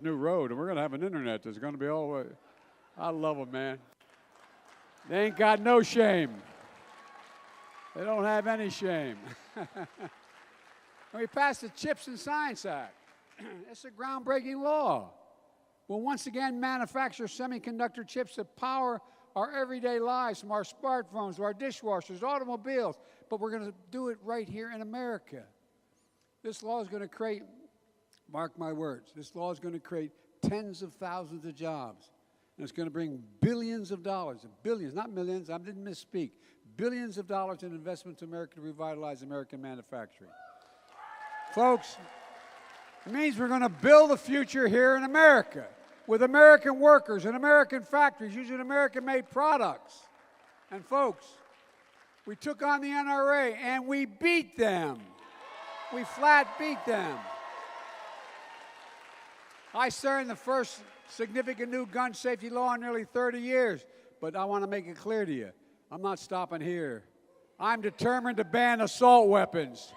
new road, and we're going to have an internet that's going to be all the way. I love them, man. They ain't got no shame. They don't have any shame. We passed the Chips and Science Act. It's a groundbreaking law. We'll once again manufacture semiconductor chips that power our everyday lives, from our smartphones to our dishwashers, automobiles, but we're going to do it right here in America. This law is going to create, mark my words, this law is going to create tens of thousands of jobs. And it's going to bring billions of dollars, billions, not millions, I didn't misspeak, billions of dollars in investment to America to revitalize American manufacturing. Folks, it means we're going to build a future here in America with American workers and American factories using American-made products. And folks, we took on the NRA and we beat them. We flat beat them. I signed the first significant new gun safety law in nearly 30 years, but I want to make it clear to you, I'm not stopping here. I'm determined to ban assault weapons.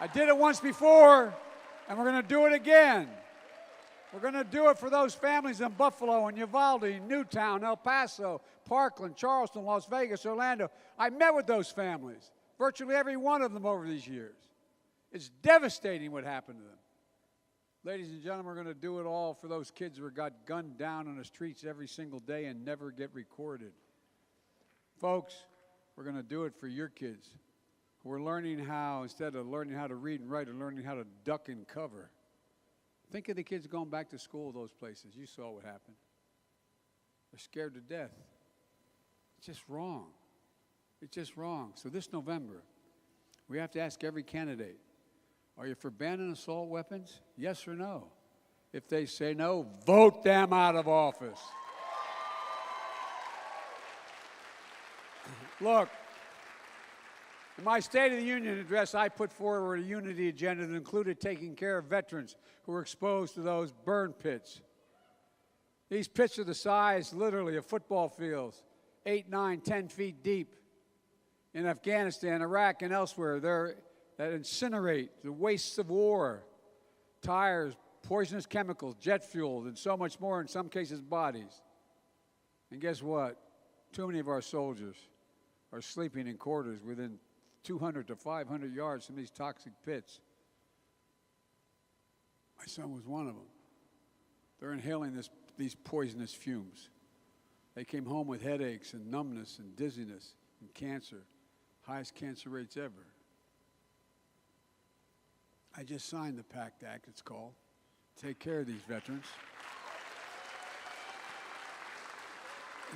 I did it once before, and we're going to do it again. We're going to do it for those families in Buffalo and Uvalde, Newtown, El Paso, Parkland, Charleston, Las Vegas, Orlando. I met with those families, virtually every one of them over these years. It's devastating what happened to them. Ladies and gentlemen, we're going to do it all for those kids who got gunned down on the streets every single day and never get recorded. Folks, we're going to do it for your kids who are learning how, instead of learning how to read and write, are learning how to duck and cover. Think of the kids going back to school, those places. You saw what happened. They're scared to death. It's just wrong. It's just wrong. So this November, we have to ask every candidate, are you for banning assault weapons? Yes or no? If they say no, vote them out of office. Look, in my State of the Union address, I put forward a unity agenda that included taking care of veterans who were exposed to those burn pits. These pits are the size, literally, of football fields, 8, 9, 10 feet deep. In Afghanistan, Iraq, and elsewhere, that incinerate the wastes of war, tires, poisonous chemicals, jet fuel, and so much more, in some cases, bodies. And guess what? Too many of our soldiers are sleeping in quarters within 200 to 500 yards from these toxic pits. My son was one of them. They're inhaling these poisonous fumes. They came home with headaches and numbness and dizziness and cancer, highest cancer rates ever. I just signed the PACT Act, it's called. Take care of these veterans.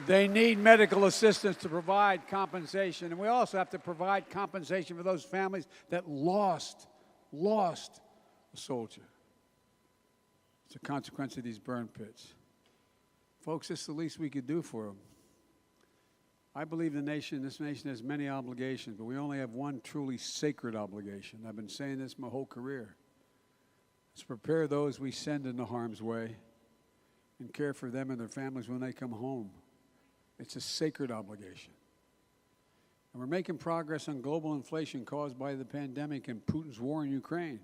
They need medical assistance to provide compensation, and we also have to provide compensation for those families that lost a soldier. It's a consequence of these burn pits. Folks, this is the least we could do for them. I believe this nation has many obligations, but we only have one truly sacred obligation. I've been saying this my whole career. It's prepare those we send into harm's way and care for them and their families when they come home. It's a sacred obligation. And we're making progress on global inflation caused by the pandemic and Putin's war in Ukraine.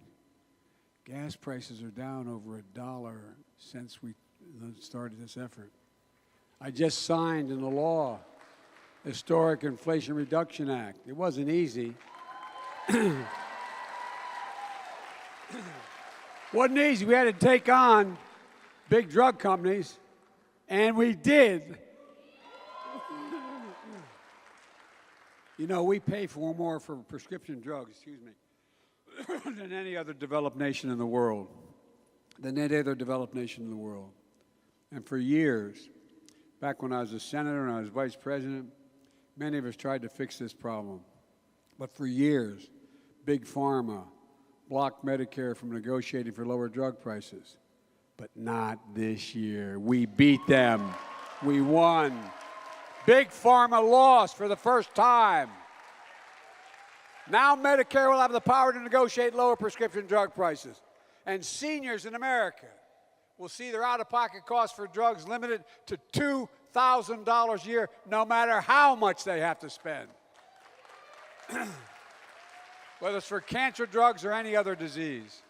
Gas prices are down over $1 since we started this effort. I just signed into law Historic Inflation Reduction Act. It wasn't easy. Wasn't easy. We had to take on big drug companies, and we did. You know, we pay more for prescription drugs, than any other developed nation in the world. And for years, back when I was a senator and I was vice president, many of us tried to fix this problem. But for years, Big Pharma blocked Medicare from negotiating for lower drug prices. But not this year. We beat them. We won. Big Pharma lost for the first time. Now Medicare will have the power to negotiate lower prescription drug prices. And seniors in America will see their out-of-pocket costs for drugs limited to $2,000 a year, no matter how much they have to spend. Whether it's for cancer drugs or any other disease.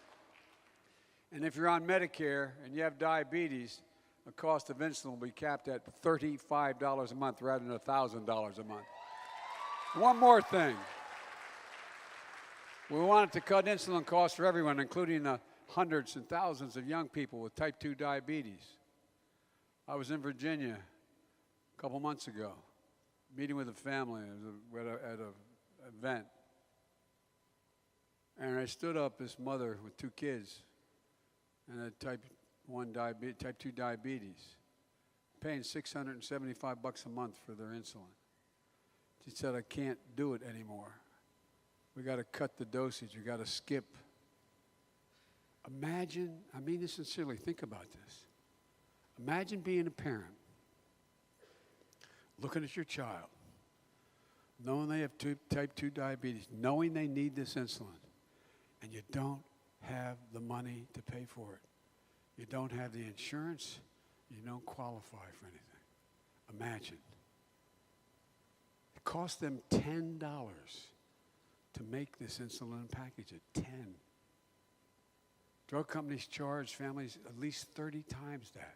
And if you're on Medicare and you have diabetes, the cost of insulin will be capped at $35 a month rather than $1,000 a month. One more thing. We wanted to cut insulin costs for everyone, including the hundreds and thousands of young people with type 2 diabetes. I was in Virginia a couple months ago, meeting with a family at an event. And I stood up this mother with 2 kids and had type 2 diabetes, paying $675 a month for their insulin. She said, I can't do it anymore. We got to cut the dosage. We got to skip. Imagine, I mean this sincerely, think about this. Imagine being a parent, looking at your child, knowing they have type 2 diabetes, knowing they need this insulin, and you don't have the money to pay for it. You don't have the insurance. You don't qualify for anything. Imagine. It cost them $10 to make this insulin and package it. 10. Drug companies charge families at least 30 times that.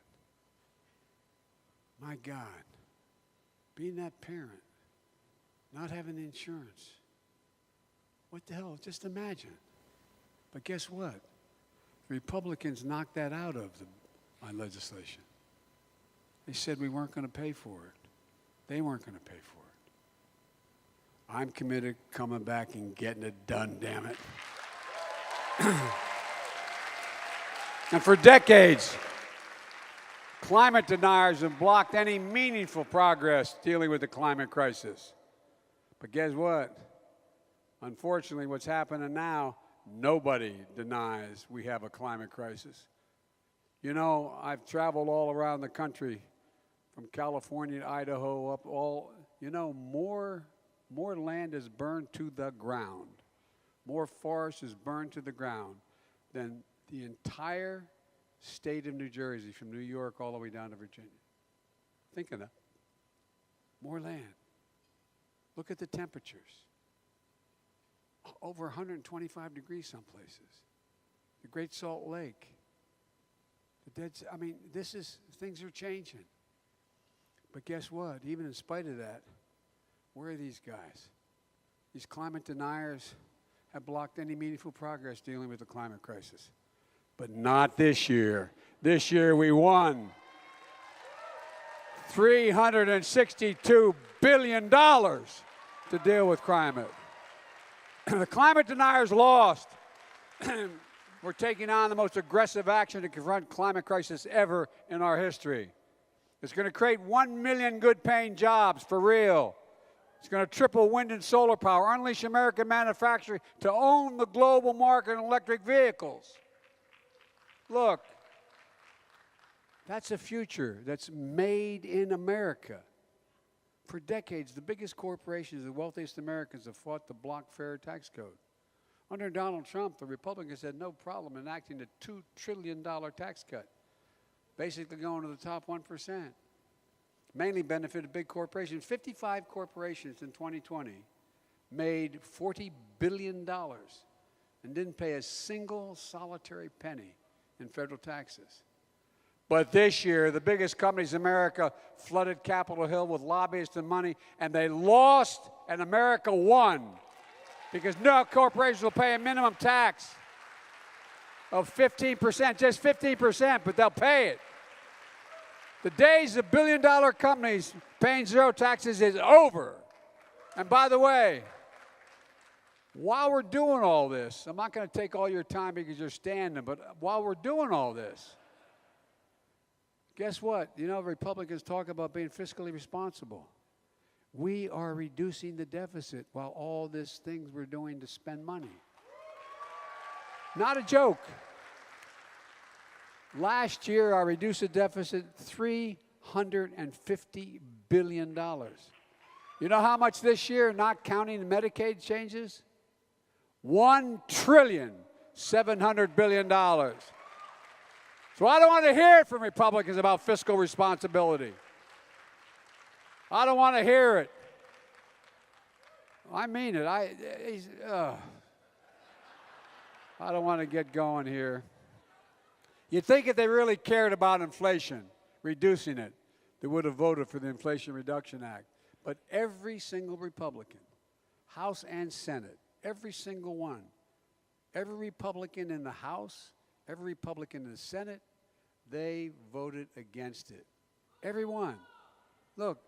My God. Being that parent, not having the insurance. What the hell? Just imagine. But guess what? The Republicans knocked that out of my legislation. They said we weren't going to pay for it. They weren't going to pay for it. I'm committed to coming back and getting it done, damn it. And for decades, climate deniers have blocked any meaningful progress dealing with the climate crisis. But guess what? Unfortunately, what's happening now, nobody denies we have a climate crisis. You know, I've traveled all around the country, from California to Idaho, up all, you know, more land is burned to the ground. More forest is burned to the ground than the entire state of New Jersey, from New York all the way down to Virginia. Think of that. More land. Look at the temperatures. Over 125 degrees some places. The Great Salt Lake. The Dead Sea. I mean, things are changing. But guess what? Even in spite of that, where are these guys? These climate deniers have blocked any meaningful progress dealing with the climate crisis. But not this year. This year we won $362 billion to deal with climate. The climate deniers lost. We're taking on the most aggressive action to confront climate crisis ever in our history. It's going to create 1 million good-paying jobs for real. It's going to triple wind and solar power, unleash American manufacturing to own the global market in electric vehicles. Look, that's a future that's made in America. For decades, the biggest corporations, the wealthiest Americans have fought to block fair tax code. Under Donald Trump, the Republicans had no problem enacting a $2 trillion tax cut, basically going to the top 1%. Mainly benefited big corporations. 55 corporations in 2020 made $40 billion and didn't pay a single solitary penny in federal taxes. But this year, the biggest companies in America flooded Capitol Hill with lobbyists and money, and they lost, and America won. Because no corporations will pay a minimum tax of 15%, just 15%, but they'll pay it. The days of billion-dollar companies paying zero taxes is over. And by the way, while we're doing all this, I'm not going to take all your time because you're standing, but while we're doing all this, guess what? You know, Republicans talk about being fiscally responsible. We are reducing the deficit while all these things we're doing to spend money. Not a joke. Last year, I reduced the deficit $350 billion. You know how much this year, not counting the Medicaid changes? $1.7 trillion. So I don't want to hear it from Republicans about fiscal responsibility. I don't want to hear it. I mean it. I don't want to get going here. You'd think if they really cared about inflation, reducing it, they would have voted for the Inflation Reduction Act. But every single Republican, House and Senate, every single one, every Republican in the House, every Republican in the Senate, they voted against it. Every one. Look,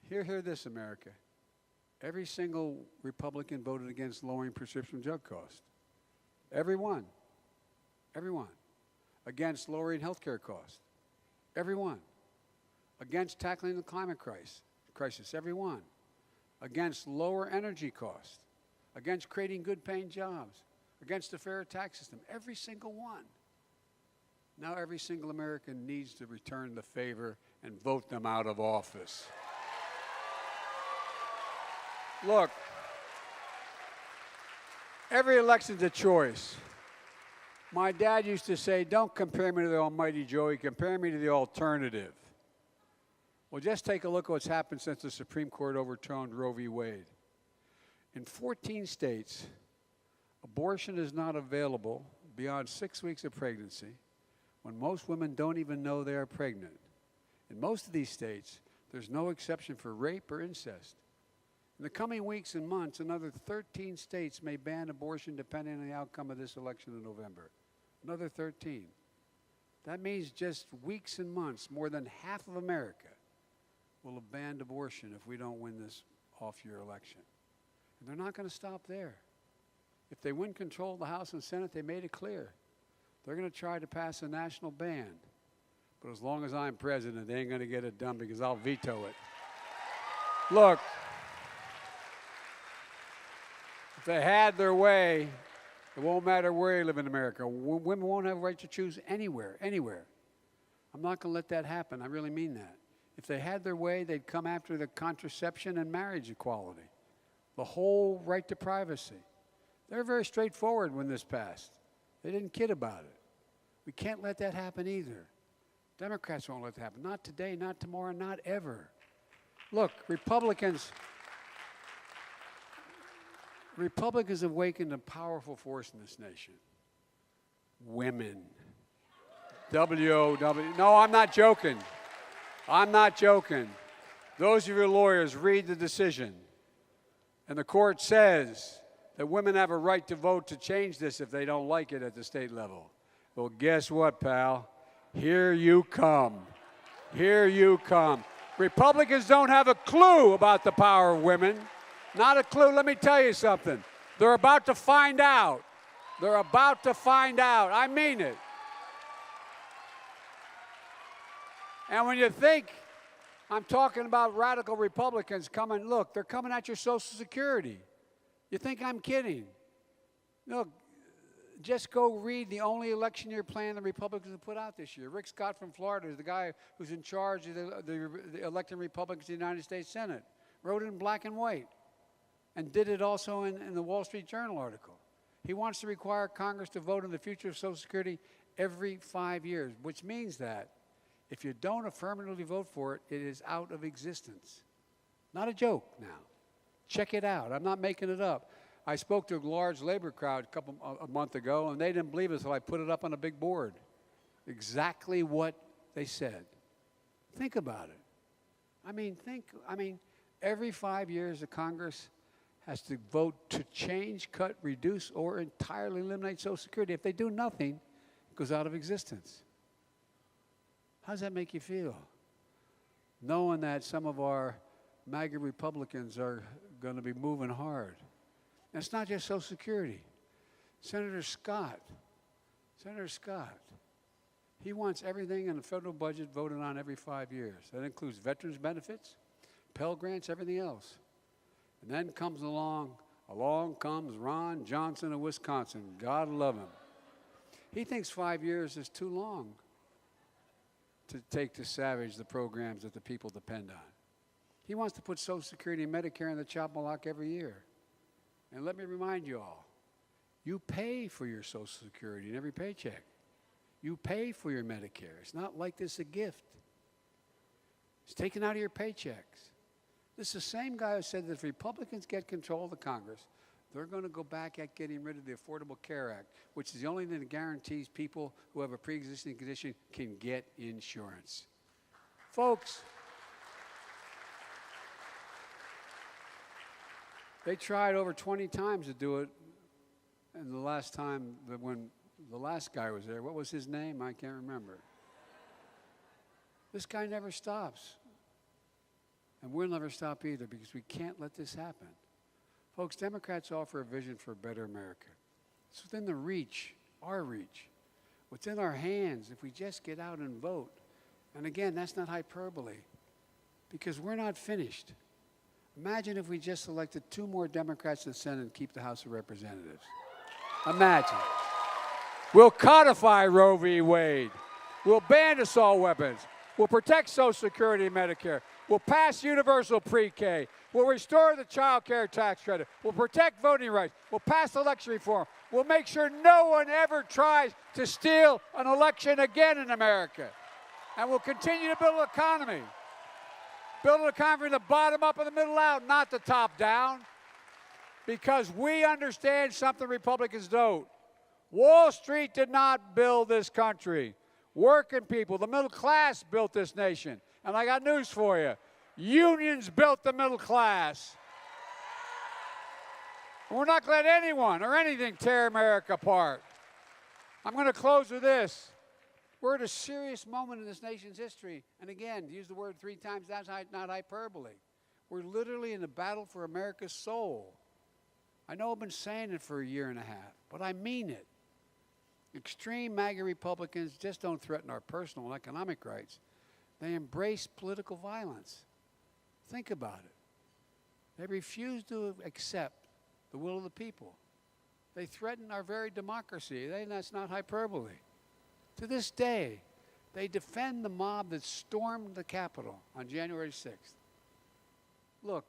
hear this, America. Every single Republican voted against lowering prescription drug costs. Every one. Every one. Against lowering health care costs. Every one. Against tackling the climate crisis. Every one. Against lower energy costs. Against creating good-paying jobs. Against a fair tax system. Every single one. Now every single American needs to return the favor and vote them out of office. Look, every election's a choice. My dad used to say, don't compare me to the almighty Joey, compare me to the alternative. Well, just take a look at what's happened since the Supreme Court overturned Roe v. Wade. In 14 states, abortion is not available beyond 6 weeks of pregnancy, when most women don't even know they are pregnant. In most of these states, there's no exception for rape or incest. In the coming weeks and months, another 13 states may ban abortion depending on the outcome of this election in November. Another 13. That means just weeks and months, more than half of America will have banned abortion if we don't win this off-year election. And they're not going to stop there. If they win control of the House and Senate, they made it clear. They're going to try to pass a national ban. But as long as I'm president, they ain't going to get it done because I'll veto it. Look, if they had their way, it won't matter where you live in America. Women won't have a right to choose anywhere. I'm not going to let that happen. I really mean that. If they had their way, they'd come after the contraception and marriage equality, the whole right to privacy. They're very straightforward when this passed. They didn't kid about it. We can't let that happen either. Democrats won't let that happen. Not today, not tomorrow, not ever. Look, Republicans have awakened a powerful force in this nation. Women. W-O-W. No, I'm not joking. I'm not joking. Those of you lawyers, read the decision. And the court says that women have a right to vote to change this if they don't like it at the state level. Well, guess what, pal? Here you come. Here you come. Republicans don't have a clue about the power of women. Not a clue. Let me tell you something. They're about to find out. They're about to find out. I mean it. And when you think I'm talking about radical Republicans coming, look, they're coming at your Social Security. You think I'm kidding? Look, just go read the only election year plan the Republicans have put out this year. Rick Scott from Florida is the guy who's in charge of the elected Republicans in the United States Senate. Wrote it in black and white and did it also in the Wall Street Journal article. He wants to require Congress to vote on the future of Social Security every 5 years, which means that if you don't affirmatively vote for it, it is out of existence. Not a joke now. Check it out. I'm not making it up. I spoke to a large labor crowd a month ago, and they didn't believe it, so I put it up on a big board. Exactly what they said. Think about it. I mean, every 5 years the Congress has to vote to change, cut, reduce, or entirely eliminate Social Security. If they do nothing, it goes out of existence. How does that make you feel? Knowing that some of our MAGA Republicans are going to be moving hard. And it's not just Social Security. Senator Scott, he wants everything in the federal budget voted on every 5 years. That includes veterans benefits, Pell Grants, everything else. And then along comes Ron Johnson of Wisconsin. God love him. He thinks 5 years is too long to take to savage the programs that the people depend on. He wants to put Social Security and Medicare in the chopping block every year. And let me remind you all, you pay for your Social Security in every paycheck. You pay for your Medicare. It's not like this a gift. It's taken out of your paychecks. This is the same guy who said that if Republicans get control of the Congress, they're going to go back at getting rid of the Affordable Care Act, which is the only thing that guarantees people who have a pre-existing condition can get insurance. Folks, they tried over 20 times to do it, and the last time, when the last guy was there, what was his name? I can't remember. This guy never stops. And we'll never stop either, because we can't let this happen. Folks, Democrats offer a vision for a better America. It's within the reach, our reach. What's in our hands if we just get out and vote. And again, that's not hyperbole, because we're not finished. Imagine if we just elected 2 more Democrats to the Senate and keep the House of Representatives. Imagine. We'll codify Roe v. Wade. We'll ban assault weapons. We'll protect Social Security and Medicare. We'll pass universal pre-K. We'll restore the child care tax credit. We'll protect voting rights. We'll pass election reform. We'll make sure no one ever tries to steal an election again in America. And we'll continue to build an economy. Build an economy from the bottom up and the middle out, not the top down. Because we understand something Republicans don't. Wall Street did not build this country. Working people, the middle class built this nation. And I got news for you. Unions built the middle class. And we're not going to let anyone or anything tear America apart. I'm going to close with this. We're at a serious moment in this nation's history. And again, to use the word 3 times, that's not hyperbole. We're literally in the battle for America's soul. I know I've been saying it for a year and a half, but I mean it. Extreme MAGA Republicans just don't threaten our personal and economic rights. They embrace political violence. Think about it. They refuse to accept the will of the people. They threaten our very democracy. That's not hyperbole. To this day, they defend the mob that stormed the Capitol on January 6th. Look,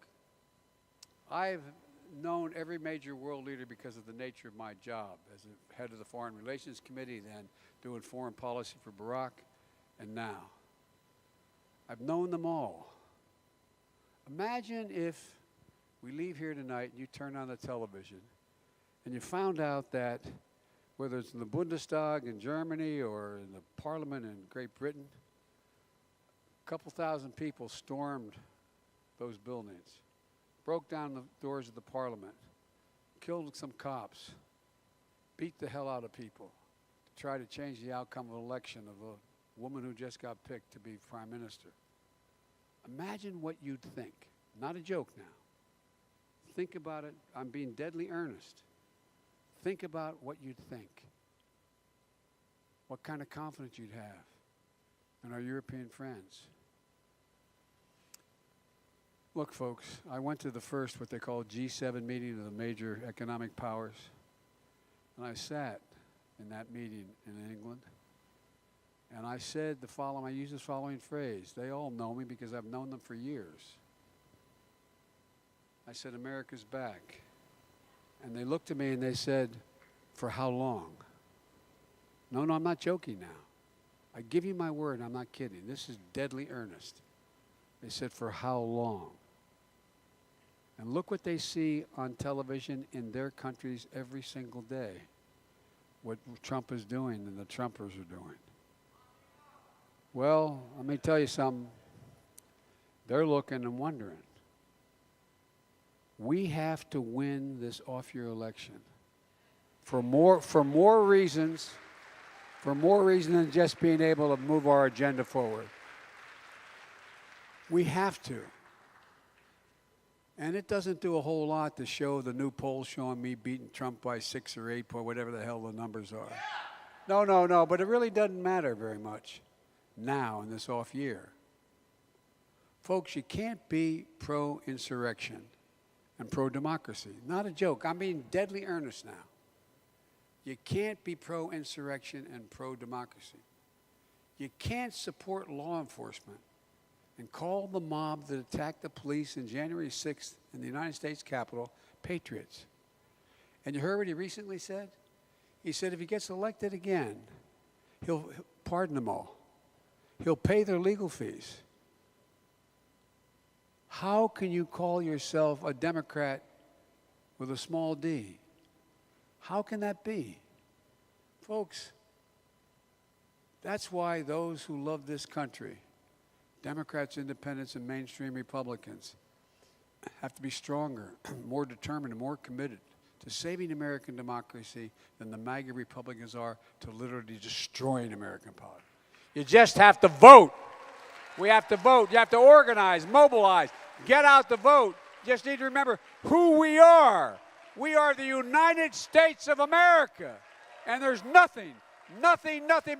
I've known every major world leader because of the nature of my job as the head of the Foreign Relations Committee, then doing foreign policy for Barack, and now. I've known them all. Imagine if we leave here tonight and you turn on the television and you found out that whether it's in the Bundestag in Germany or in the Parliament in Great Britain, a couple thousand people stormed those buildings, broke down the doors of the Parliament, killed some cops, beat the hell out of people to try to change the outcome of an election of a woman who just got picked to be prime minister. Imagine what you'd think. Not a joke now. Think about it. I'm being deadly earnest. Think about what you'd think. What kind of confidence you'd have in our European friends. Look, folks, I went to the first, what they call G7 meeting of the major economic powers, and I sat in that meeting in England, and I said the following, I used this following phrase. They all know me because I've known them for years. I said, America's back. And they looked at me and they said, for how long? No, I'm not joking now. I give you my word, I'm not kidding. This is deadly earnest. They said, for how long? And look what they see on television in their countries every single day. What Trump is doing and the Trumpers are doing. Well, let me tell you something. They're looking and wondering. We have to win this off-year election for more reasons than just being able to move our agenda forward. We have to. And it doesn't do a whole lot to show the new polls showing me beating Trump by 6 or 8 or whatever the hell the numbers are. No, but it really doesn't matter very much now in this off year. Folks, you can't be pro-insurrection and pro-democracy. Not a joke. I'm being deadly earnest now. You can't be pro-insurrection and pro-democracy. You can't support law enforcement and call the mob that attacked the police on January 6th in the United States Capitol patriots. And you heard what he recently said? He said if he gets elected again, he'll pardon them all. He'll pay their legal fees. How can you call yourself a Democrat with a small d. How can that be? Folks, that's why those who love this country, Democrats, independents, and mainstream Republicans, have to be stronger, more determined, and more committed to saving American democracy than the MAGA Republicans are to literally destroying American politics. You just have to vote. We have to vote. You have to organize, mobilize, get out the vote. You just need to remember who we are. We are the United States of America. And there's nothing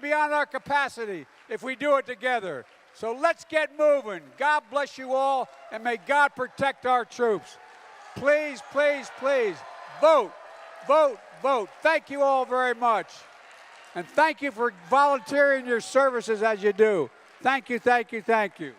beyond our capacity if we do it together. So let's get moving. God bless you all, and may God protect our troops. Please, please, please, vote, vote, vote. Thank you all very much. And thank you for volunteering your services as you do. Thank you, thank you, thank you.